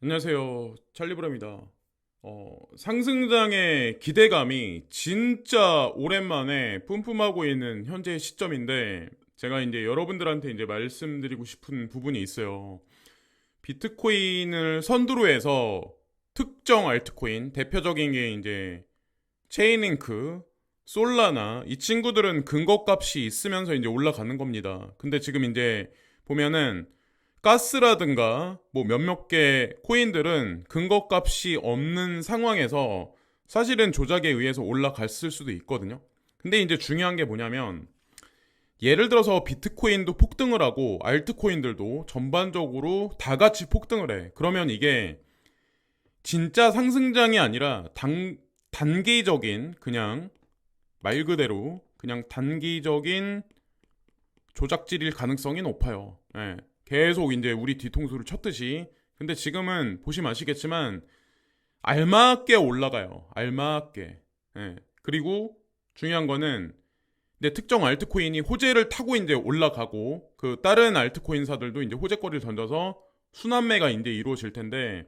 안녕하세요. 찰리브라입니다. 상승장의 기대감이 진짜 오랜만에 뿜뿜하고 있는 현재 시점인데, 제가 이제 여러분들한테 이제 말씀드리고 싶은 부분이 있어요. 비트코인을 선두로 해서 특정 알트코인, 대표적인 게 이제 체인링크, 솔라나, 이 친구들은 근거값이 있으면서 이제 올라가는 겁니다. 근데 지금 이제 보면은 가스라든가 뭐 몇몇 개 코인들은 근거값이 없는 상황에서 사실은 조작에 의해서 올라갔을 수도 있거든요. 근데 이제 중요한 게 뭐냐면, 예를 들어서 비트코인도 폭등을 하고 알트코인들도 전반적으로 다 같이 폭등을 해. 그러면 이게 진짜 상승장이 아니라 단기적인, 그냥 말 그대로 그냥 단기적인 조작질일 가능성이 높아요. 예. 계속 이제 우리 뒤통수를 쳤듯이. 근데 지금은 보시면 아시겠지만 알맞게 올라가요. 알맞게. 예. 그리고 중요한 거는 근데 특정 알트코인이 호재를 타고 이제 올라가고, 그 다른 알트코인사들도 이제 호재거리를 던져서 순환매가 이제 이루어질 텐데,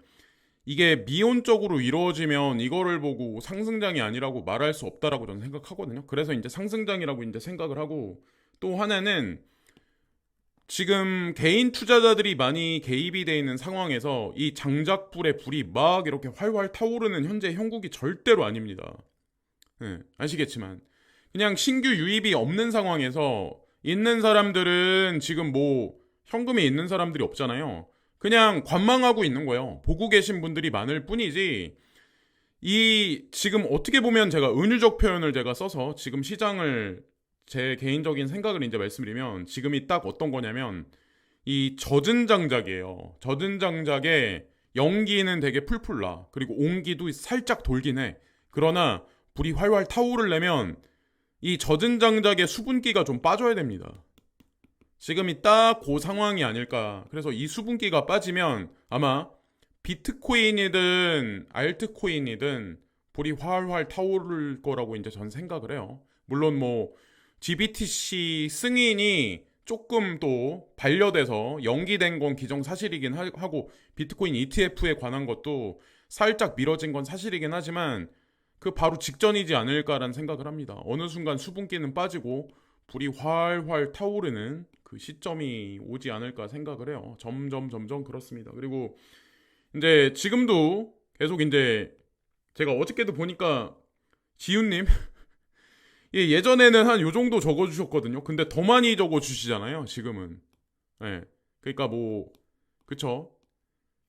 이게 미온적으로 이루어지면 이거를 보고 상승장이 아니라고 말할 수 없다라고 저는 생각하거든요. 그래서 이제 상승장이라고 이제 생각을 하고, 또 하나는 지금 개인 투자자들이 많이 개입이 돼 있는 상황에서 이 장작불에 불이 막 이렇게 활활 타오르는 현재 형국이 절대로 아닙니다. 네, 아시겠지만 그냥 신규 유입이 없는 상황에서 있는 사람들은 지금 뭐 현금이 있는 사람들이 없잖아요. 그냥 관망하고 있는 거예요. 보고 계신 분들이 많을 뿐이지. 이 지금 어떻게 보면 제가 은유적 표현을 제가 써서 지금 시장을, 제 개인적인 생각을 이제 말씀드리면, 지금이 딱 어떤 거냐면 이 젖은 장작이에요. 젖은 장작에 연기는 되게 풀풀 나. 그리고 온기도 살짝 돌긴 해. 그러나 불이 활활 타오르려면 이 젖은 장작의 수분기가 좀 빠져야 됩니다. 지금이 딱 그 상황이 아닐까. 그래서 이 수분기가 빠지면 아마 비트코인이든 알트코인이든 불이 활활 타오를 거라고 이제 전 생각을 해요. 물론 뭐 GBTC 승인이 조금 또 반려돼서 연기된 건 기정사실이긴 하고, 비트코인 ETF에 관한 것도 살짝 미뤄진 건 사실이긴 하지만 그 바로 직전이지 않을까라는 생각을 합니다. 어느 순간 수분기는 빠지고 불이 활활 타오르는 그 시점이 오지 않을까 생각을 해요. 점점 그렇습니다. 그리고 이제 지금도 계속 이제 제가 어저께도 보니까 지훈님 예, 예전에는 한 요 정도 적어주셨거든요. 근데 더 많이 적어주시잖아요. 지금은. 예. 그러니까 뭐 그쵸.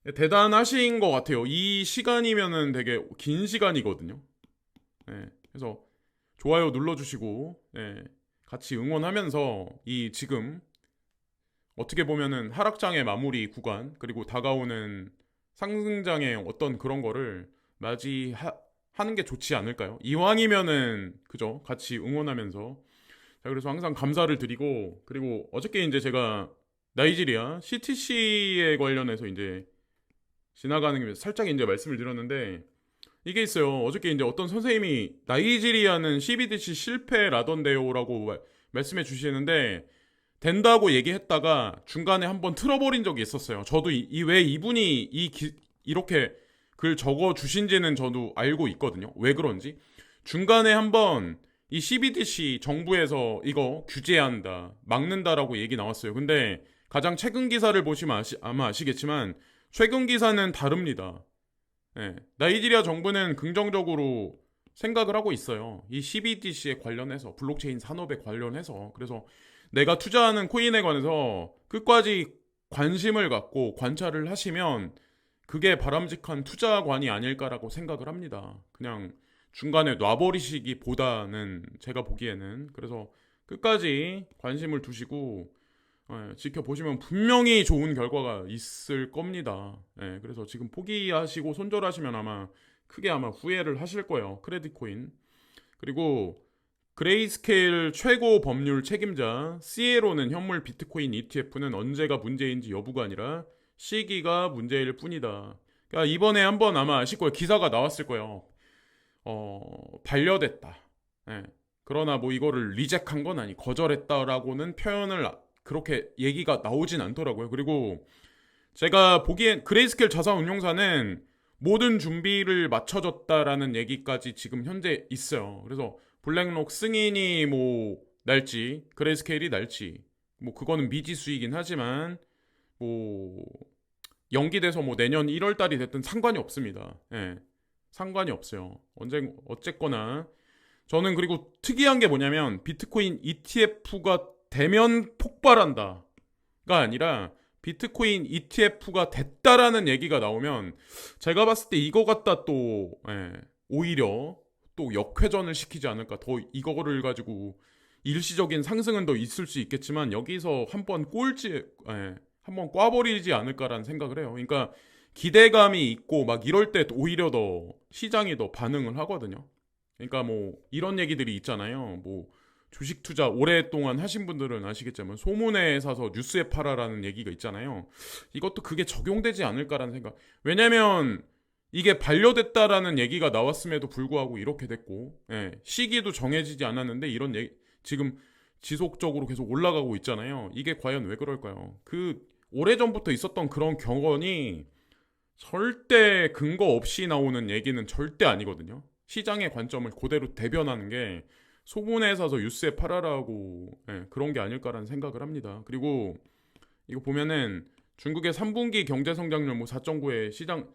예, 대단하신 것 같아요. 이 시간이면은 되게 긴 시간이거든요. 예. 그래서 좋아요 눌러주시고, 예. 같이 응원하면서 이 지금 어떻게 보면은 하락장의 마무리 구간, 그리고 다가오는 상승장의 어떤 그런 거를 맞이하는 게 좋지 않을까요? 이왕이면은 그죠? 같이 응원하면서. 자, 그래서 항상 감사를 드리고, 그리고 어저께 이제 제가 나이지리아 CTC에 관련해서 이제 지나가는 김에 살짝 이제 말씀을 드렸는데, 이게 있어요. 어저께 이제 어떤 선생님이 나이지리아는 CBDC 실패라던데요라고 말씀해 주시는데, 된다고 얘기했다가 중간에 한번 틀어버린 적이 있었어요. 저도 왜 이분이 이렇게 글 적어 주신지는 저도 알고 있거든요. 왜 그런지. 중간에 한번 이 CBDC 정부에서 이거 규제한다, 막는다라고 얘기 나왔어요. 근데 가장 최근 기사를 보시면 아마 아시겠지만 최근 기사는 다릅니다. 예, 나이지리아 정부는 긍정적으로 생각을 하고 있어요. 이 CBDC에 관련해서, 블록체인 산업에 관련해서. 그래서 내가 투자하는 코인에 관해서 끝까지 관심을 갖고 관찰을 하시면 그게 바람직한 투자관이 아닐까라고 생각을 합니다. 그냥 중간에 놔버리시기보다는 제가 보기에는. 그래서 끝까지 관심을 두시고 지켜보시면 분명히 좋은 결과가 있을 겁니다. 그래서 지금 포기하시고 손절하시면 크게 아마 후회를 하실 거예요. 크레딧 코인. 그리고 그레이스케일 최고 법률 책임자 시에로는 현물 비트코인 ETF는 언제가 문제인지 여부가 아니라 시기가 문제일 뿐이다. 그러니까 이번에 한번 아마 아실 거예요. 기사가 나왔을 거예요. 반려됐다. 예. 그러나 뭐 이거를 리젝한 건 아니, 거절했다라고는 표현을 그렇게 얘기가 나오진 않더라고요. 그리고 제가 보기엔 그레이스케일 자산운용사는 모든 준비를 마쳐졌다라는 얘기까지 지금 현재 있어요. 그래서 블랙록 승인이 뭐 날지 그레이스케일이 날지 뭐 그거는 미지수이긴 하지만 뭐 연기돼서 뭐 내년 1월 달이 됐든 상관이 없습니다. 예. 상관이 없어요. 어쨌거나 저는 그리고 특이한 게 뭐냐면 비트코인 ETF가 되면 폭발한다가 아니라 비트코인 ETF가 됐다라는 얘기가 나오면 제가 봤을 때 이거 갖다 또 오히려 또 역회전을 시키지 않을까. 더 이거를 가지고 일시적인 상승은 더 있을 수 있겠지만 여기서 한번 한번 꽈버리지 않을까라는 생각을 해요. 그러니까 기대감이 있고 막 이럴 때 오히려 더 시장이 더 반응을 하거든요. 그러니까 뭐 이런 얘기들이 있잖아요. 뭐 주식 투자 오랫동안 하신 분들은 아시겠지만 소문에 사서 뉴스에 팔아라는 얘기가 있잖아요. 이것도 그게 적용되지 않을까라는 생각. 왜냐면 이게 반려됐다라는 얘기가 나왔음에도 불구하고 이렇게 됐고 시기도 정해지지 않았는데 이런 얘기 지금 지속적으로 계속 올라가고 있잖아요. 이게 과연 왜 그럴까요? 그 오래전부터 있었던 그런 경험이 절대 근거 없이 나오는 얘기는 절대 아니거든요. 시장의 관점을 그대로 대변하는 게 소문에 사서 뉴스에 팔아라고 그런 게 아닐까라는 생각을 합니다. 그리고 이거 보면은 중국의 3분기 경제 성장률 뭐 4.9의 시장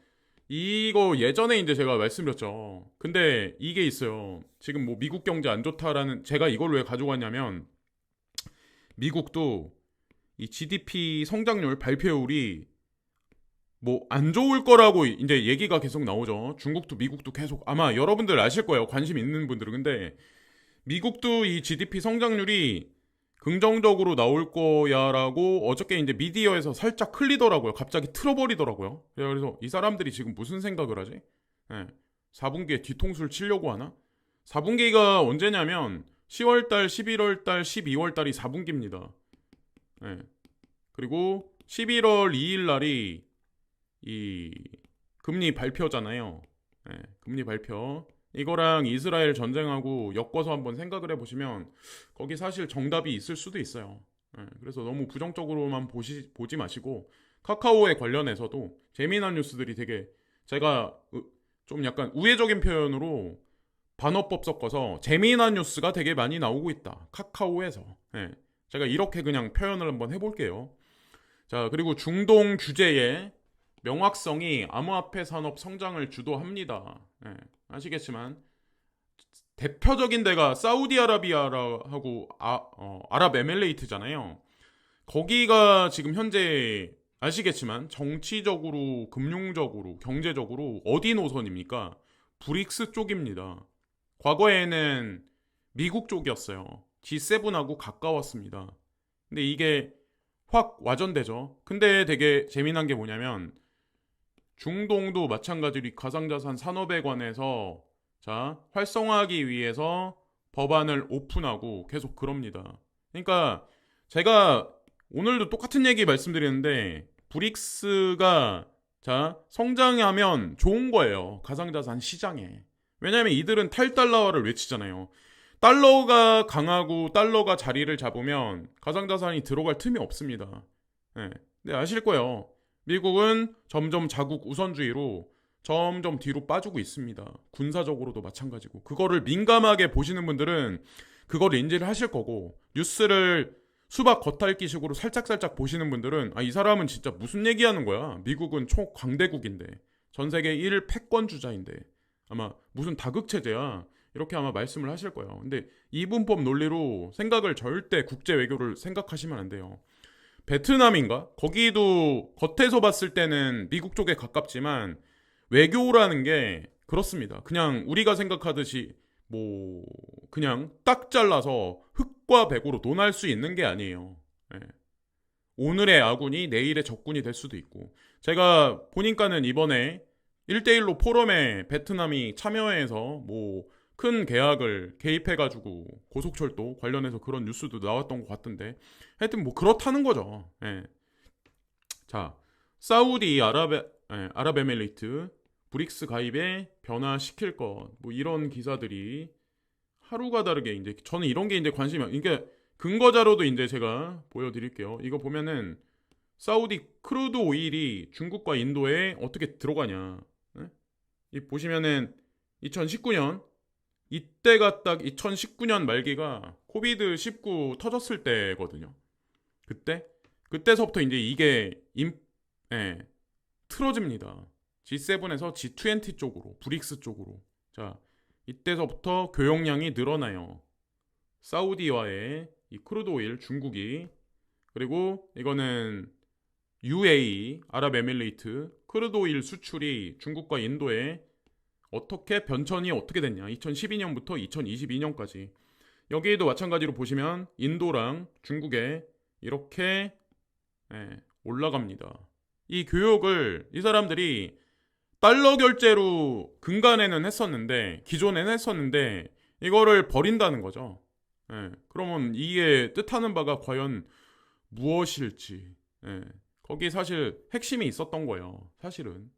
이거 예전에 이제 제가 말씀드렸죠. 근데 이게 있어요. 지금 뭐 미국 경제 안 좋다라는 제가 이걸 왜 가져왔냐면 미국도 이 GDP 성장률 발표율이 뭐 안 좋을 거라고 이제 얘기가 계속 나오죠. 중국도 미국도 계속 아마 여러분들 아실 거예요. 관심 있는 분들은. 근데 미국도 이 GDP 성장률이 긍정적으로 나올 거야라고 어저께 이제 미디어에서 살짝 흘리더라고요. 갑자기 틀어버리더라고요. 그래서 이 사람들이 지금 무슨 생각을 하지? 4분기에 뒤통수를 치려고 하나? 4분기가 언제냐면 10월달, 11월달, 12월달이 4분기입니다. 그리고 11월 2일 날이 이 금리 발표잖아요. 금리 발표. 이거랑 이스라엘 전쟁하고 엮어서 한번 생각을 해보시면 거기 사실 정답이 있을 수도 있어요. 그래서 너무 부정적으로만 보지 마시고 카카오에 관련해서도 재미난 뉴스들이 되게 제가 좀 약간 우회적인 표현으로 반어법 섞어서 재미난 뉴스가 되게 많이 나오고 있다. 카카오에서. 제가 이렇게 그냥 표현을 한번 해볼게요. 자, 그리고 중동 규제의 명확성이 암호화폐 산업 성장을 주도합니다. 아시겠지만 대표적인 데가 사우디아라비아하고 아랍에밀레이트잖아요. 거기가 지금 현재 아시겠지만 정치적으로, 금융적으로, 경제적으로 어디 노선입니까? 브릭스 쪽입니다. 과거에는 미국 쪽이었어요. G7하고 가까웠습니다. 근데 이게 확 와전되죠. 근데 되게 재미난 게 뭐냐면 중동도 마찬가지로 가상자산 산업에 관해서 활성화하기 위해서 법안을 오픈하고 계속 그럽니다. 그러니까 제가 오늘도 똑같은 얘기 말씀드리는데 브릭스가 성장하면 좋은 거예요. 가상자산 시장에. 왜냐하면 이들은 탈달러화를 외치잖아요. 달러가 강하고 달러가 자리를 잡으면 가상자산이 들어갈 틈이 없습니다. 근데 아실 거예요. 미국은 점점 자국 우선주의로 점점 뒤로 빠지고 있습니다. 군사적으로도 마찬가지고. 그거를 민감하게 보시는 분들은 그거를 인지를 하실 거고 뉴스를 수박 겉핥기식으로 살짝살짝 보시는 분들은 이 사람은 진짜 무슨 얘기하는 거야. 미국은 초강대국인데 전 세계 1 패권주자인데 아마 무슨 다극체제야. 이렇게 아마 말씀을 하실 거예요. 근데 이분법 논리로 생각을 절대 국제 외교를 생각하시면 안 돼요. 베트남인가? 거기도 겉에서 봤을 때는 미국 쪽에 가깝지만 외교라는 게 그렇습니다. 그냥 우리가 생각하듯이 뭐 그냥 딱 잘라서 흑과 백으로 논할 수 있는 게 아니에요. 오늘의 아군이 내일의 적군이 될 수도 있고 제가 보니까는 이번에 1대1로 포럼에 베트남이 참여해서 뭐 큰 계약을 개입해가지고 고속철도 관련해서 그런 뉴스도 나왔던 것 같던데 하여튼 뭐 그렇다는 거죠. 자, 사우디 아랍에밀리트 브릭스 가입에 변화시킬 것 뭐 이런 기사들이 하루가 다르게 이제 저는 이런 게 이제 관심이 이게 근거 자료도 이제 제가 보여드릴게요. 이거 보면은 사우디 크루드 오일이 중국과 인도에 어떻게 들어가냐. 예? 이 보시면은 2019년 이때가 딱 2019년 말기가 코비드 19 터졌을 때거든요. 그때서부터 이제 이게 예, 틀어집니다. G7에서 G20 쪽으로, 브릭스 쪽으로. 자, 이때서부터 교역량이 늘어나요. 사우디와의 이 크루드 오일 중국이, 그리고 이거는 UAE 아랍에밀리트 크루드 오일 수출이 중국과 인도에 어떻게 변천이 어떻게 됐냐. 2012년부터 2022년까지. 여기에도 마찬가지로 보시면 인도랑 중국에 이렇게 올라갑니다. 이 교역을 이 사람들이 달러 결제로 근간에는 했었는데, 기존에는 했었는데 이거를 버린다는 거죠. 그러면 이게 뜻하는 바가 과연 무엇일지. 거기 사실 핵심이 있었던 거예요. 사실은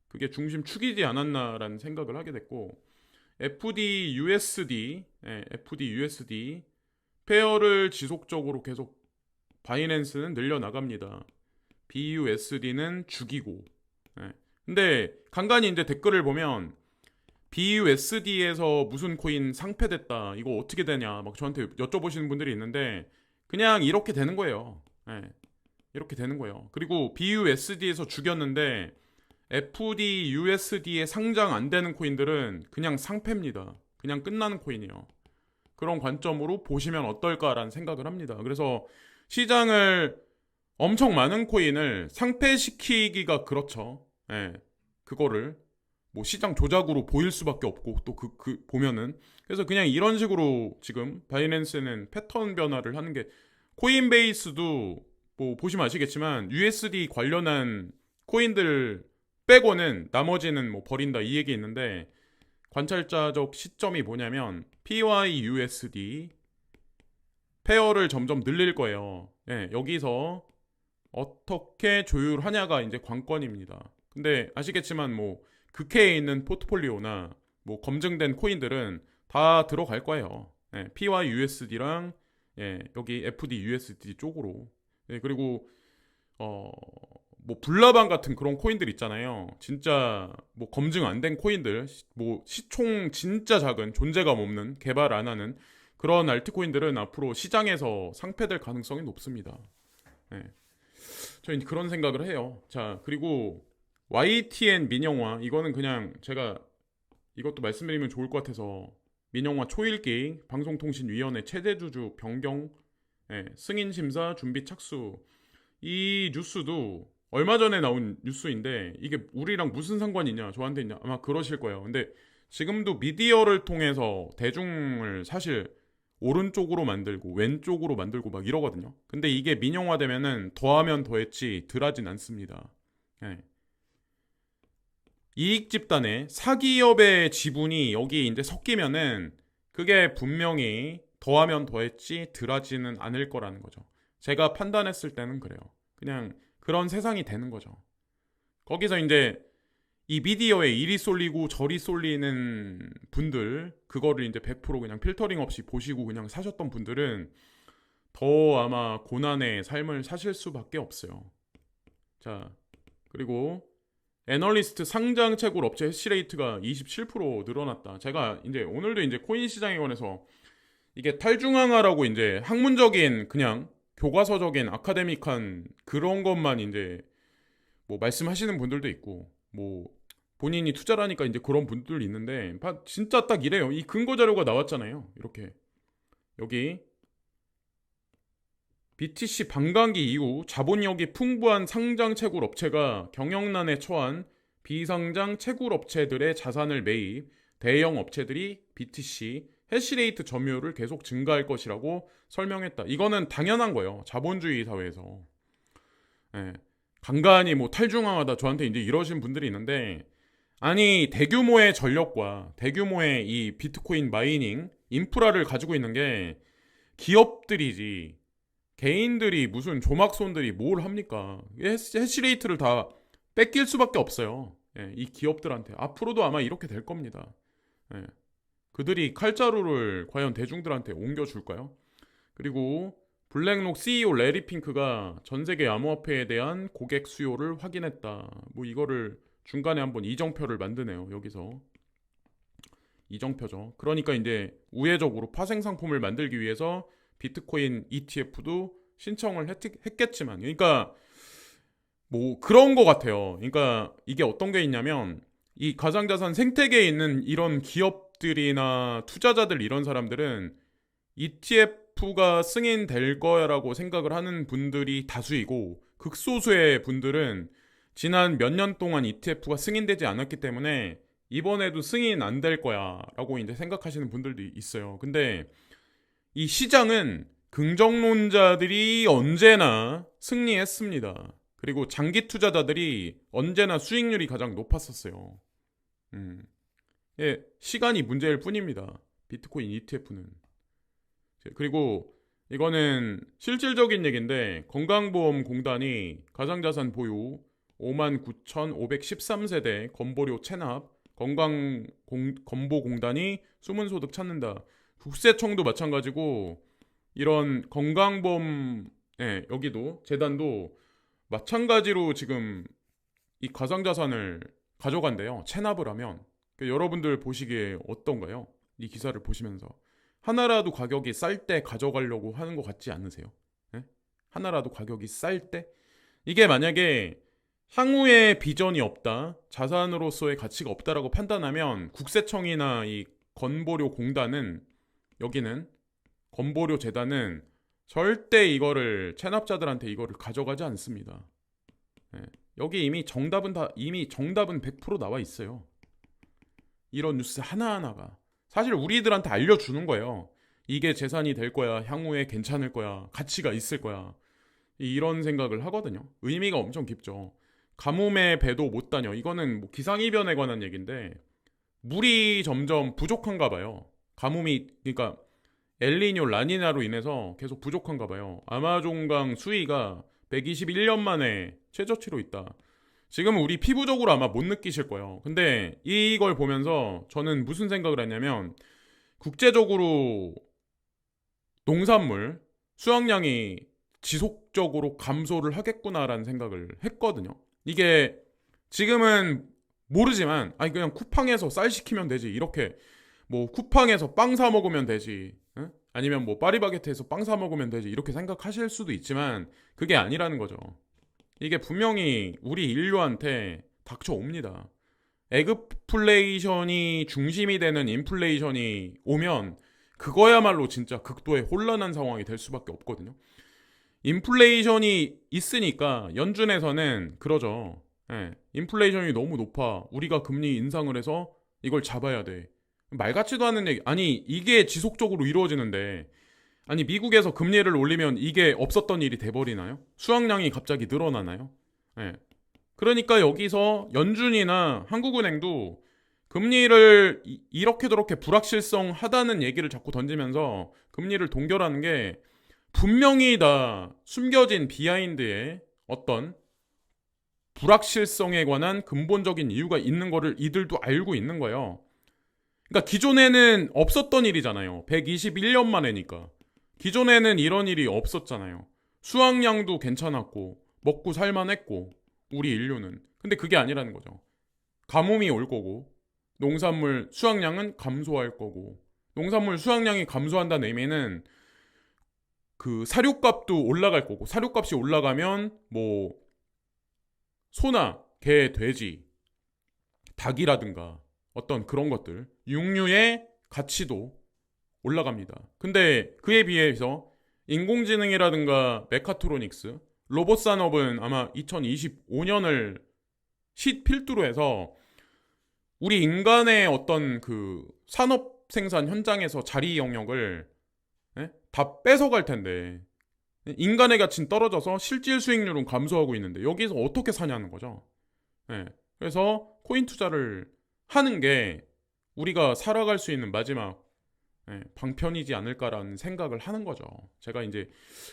그게 중심 축이지 않았나라는 생각을 하게 됐고, FD USD 페어를 지속적으로 계속 바이낸스는 늘려나갑니다. BUSD는 죽이고. 근데 간간히 이제 댓글을 보면 BUSD에서 무슨 코인 상폐됐다, 이거 어떻게 되냐 막 저한테 여쭤보시는 분들이 있는데, 그냥 이렇게 되는 거예요. 이렇게 되는 거예요. 그리고 BUSD에서 죽였는데 FDUSD에 상장 안 되는 코인들은 그냥 상폐입니다. 그냥 끝나는 코인이에요. 그런 관점으로 보시면 어떨까라는 생각을 합니다. 그래서 시장을 엄청 많은 코인을 상폐시키기가 그렇죠. 그거를 뭐 시장 조작으로 보일 수밖에 없고, 또 보면은, 그래서 그냥 이런 식으로 지금 바이낸스는 패턴 변화를 하는 게, 코인베이스도 뭐 보시면 아시겠지만 USD 관련한 코인들 빼고는 나머지는 뭐 버린다 이 얘기 있는데, 관찰자적 시점이 뭐냐면 PYUSD 페어를 점점 늘릴 거예요. 여기서 어떻게 조율하냐가 이제 관건입니다. 근데 아시겠지만 뭐 극해에 있는 포트폴리오나 뭐 검증된 코인들은 다 들어갈 거예요. PYUSD랑 여기 FDUSD 쪽으로. 그리고 뭐 불나방 같은 그런 코인들 있잖아요. 진짜 뭐 검증 안 된 코인들, 뭐 시총 진짜 작은, 존재감 없는, 개발 안 하는 그런 알트코인들은 앞으로 시장에서 상폐될 가능성이 높습니다. 저는 그런 생각을 해요. 자, 그리고 YTN 민영화, 이거는 그냥 제가 이것도 말씀드리면 좋을 것 같아서, 민영화 초읽기 방송통신위원회 최대주주 변경, 승인 심사 준비 착수, 이 뉴스도 얼마 전에 나온 뉴스인데 이게 우리랑 무슨 상관이냐, 저한테 있냐, 아마 그러실 거예요. 근데 지금도 미디어를 통해서 대중을 사실 오른쪽으로 만들고 왼쪽으로 만들고 막 이러거든요. 근데 이게 민영화되면은 더하면 더했지 덜하진 않습니다. 이익 집단의 사기업의 지분이 여기 이제 섞이면은 그게 분명히 더하면 더했지 덜하지는 않을 거라는 거죠. 제가 판단했을 때는 그래요. 그냥 그런 세상이 되는 거죠. 거기서 이제 이 미디어에 이리 쏠리고 저리 쏠리는 분들, 그거를 이제 100% 그냥 필터링 없이 보시고 그냥 사셨던 분들은 더 아마 고난의 삶을 사실 수밖에 없어요. 자, 그리고 애널리스트 상장 채굴 업체 해시레이트가 27% 늘어났다. 제가 이제 오늘도 이제 코인 시장에 관해서 이게 탈중앙화라고 이제 학문적인, 그냥 교과서적인 아카데믹한 그런 것만 이제 뭐 말씀하시는 분들도 있고, 뭐 본인이 투자를 하니까 이제 그런 분들이 있는데, 진짜 딱 이래요. 이 근거 자료가 나왔잖아요. 이렇게 여기 BTC 반감기 이후 자본력이 풍부한 상장 채굴 업체가 경영난에 처한 비상장 채굴 업체들의 자산을 매입, 대형 업체들이 BTC 해시레이트 점유율을 계속 증가할 것이라고 설명했다. 이거는 당연한 거예요. 자본주의 사회에서. 간간히 뭐 탈중앙하다 저한테 이제 이러신 분들이 있는데, 아니 대규모의 전력과 대규모의 이 비트코인 마이닝 인프라를 가지고 있는 게 기업들이지, 개인들이 무슨 조막손들이 뭘 합니까? 해시레이트를 다 뺏길 수밖에 없어요. 이 기업들한테. 앞으로도 아마 이렇게 될 겁니다. 그들이 칼자루를 과연 대중들한테 옮겨줄까요? 그리고 블랙록 CEO 레리 핑크가 전 세계 암호화폐에 대한 고객 수요를 확인했다. 뭐 이거를 중간에 한번 이정표를 만드네요. 여기서 이정표죠. 그러니까 이제 우회적으로 파생 상품을 만들기 위해서 비트코인 ETF도 신청을 했겠지만, 그러니까 뭐 그런 거 같아요. 그러니까 이게 어떤 게 있냐면 이 가상자산 생태계에 있는 이런 기업들이나 투자자들 이런 사람들은 ETF가 승인될 거야라고 생각을 하는 분들이 다수이고, 극소수의 분들은 지난 몇 년 동안 ETF가 승인되지 않았기 때문에 이번에도 승인 안 될 거야라고 이제 생각하시는 분들도 있어요. 근데 이 시장은 긍정론자들이 언제나 승리했습니다. 그리고 장기 투자자들이 언제나 수익률이 가장 높았었어요. 예, 시간이 문제일 뿐입니다. 비트코인 ETF는. 그리고 이거는 실질적인 얘기인데, 건강보험공단이 가상자산 보유 59,513세대 건보료 체납, 건보공단이 숨은 소득 찾는다. 국세청도 마찬가지고, 이런 건강보험, 예, 여기도 재단도 마찬가지로 지금 이 가상자산을 가져간대요. 체납을 하면. 여러분들 보시기에 어떤가요? 이 기사를 보시면서 하나라도 가격이 쌀 때 가져가려고 하는 것 같지 않으세요? 예? 하나라도 가격이 쌀 때? 이게 만약에 향후에 비전이 없다, 자산으로서의 가치가 없다라고 판단하면 국세청이나 이 건보료 공단은, 여기는 건보료 재단은 절대 이거를 체납자들한테 이거를 가져가지 않습니다. 예. 여기 이미 정답은 100% 나와 있어요. 이런 뉴스 하나하나가 사실 우리들한테 알려주는 거예요. 이게 재산이 될 거야, 향후에 괜찮을 거야, 가치가 있을 거야. 이런 생각을 하거든요. 의미가 엄청 깊죠. 가뭄에 배도 못 다녀. 이거는 뭐 기상이변에 관한 얘기인데, 물이 점점 부족한가 봐요. 가뭄이, 그러니까 엘니뇨 라니냐로 인해서 계속 부족한가 봐요. 아마존강 수위가 121년 만에 최저치로 있다. 지금은 우리 피부적으로 아마 못 느끼실 거예요. 근데 이걸 보면서 저는 무슨 생각을 했냐면, 국제적으로 농산물 수확량이 지속적으로 감소를 하겠구나라는 생각을 했거든요. 이게 지금은 모르지만, 아니 그냥 쿠팡에서 쌀 시키면 되지, 이렇게 뭐 쿠팡에서 빵 사 먹으면 되지, 응? 아니면 뭐 파리바게트에서 빵 사 먹으면 되지, 이렇게 생각하실 수도 있지만 그게 아니라는 거죠. 이게 분명히 우리 인류한테 닥쳐옵니다. 에그플레이션이 중심이 되는 인플레이션이 오면 그거야말로 진짜 극도의 혼란한 상황이 될 수밖에 없거든요. 인플레이션이 있으니까 연준에서는 그러죠. 예, 인플레이션이 너무 높아, 우리가 금리 인상을 해서 이걸 잡아야 돼. 말 같지도 않은 얘기. 아니 이게 지속적으로 이루어지는데, 아니 미국에서 금리를 올리면 이게 없었던 일이 돼버리나요? 수확량이 갑자기 늘어나나요? 예. 그러니까 여기서 연준이나 한국은행도 금리를 이렇게 저렇게 불확실성하다는 얘기를 자꾸 던지면서 금리를 동결하는 게 분명히 다 숨겨진 비하인드에 어떤 불확실성에 관한 근본적인 이유가 있는 거를 이들도 알고 있는 거예요. 그러니까 기존에는 없었던 일이잖아요. 121년 만에니까. 기존에는 이런 일이 없었잖아요. 수확량도 괜찮았고 먹고 살만했고 우리 인류는. 근데 그게 아니라는 거죠. 가뭄이 올 거고 농산물 수확량은 감소할 거고, 농산물 수확량이 감소한다는 의미는 그 사료값도 올라갈 거고, 사료값이 올라가면 뭐 소나 개, 돼지, 닭이라든가 어떤 그런 것들, 육류의 가치도 올라갑니다. 근데 그에 비해서 인공지능이라든가 메카트로닉스, 로봇 산업은 아마 2025년을 필두로 해서 우리 인간의 어떤 그 산업 생산 현장에서 자리 영역을, 다 뺏어갈 텐데, 인간의 가치는 떨어져서 실질 수익률은 감소하고 있는데 여기서 어떻게 사냐는 거죠. 그래서 코인 투자를 하는 게 우리가 살아갈 수 있는 마지막 방편이지 않을까라는 생각을 하는 거죠. 제가 이제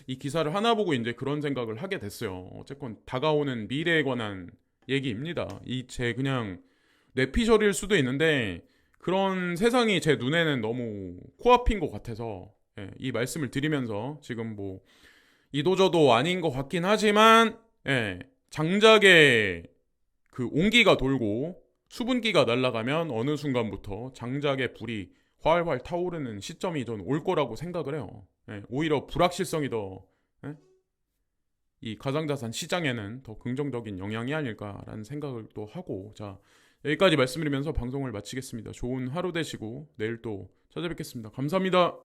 이 기사를 하나 보고 이제 그런 생각을 하게 됐어요. 어쨌건 다가오는 미래에 관한 얘기입니다. 이 제 그냥 뇌피셜일 수도 있는데 그런 세상이 제 눈에는 너무 코앞인 것 같아서 예, 이 말씀을 드리면서 지금 뭐 이도저도 아닌 것 같긴 하지만 예, 장작에 그 온기가 돌고 수분기가 날아가면 어느 순간부터 장작의 불이 활활 타오르는 시점이 전 올 거라고 생각을 해요. 예, 오히려 불확실성이 더 예? 이 가상자산 시장에는 더 긍정적인 영향이 아닐까라는 생각을 또 하고 자 여기까지 말씀드리면서 방송을 마치겠습니다. 좋은 하루 되시고 내일 또 찾아뵙겠습니다. 감사합니다.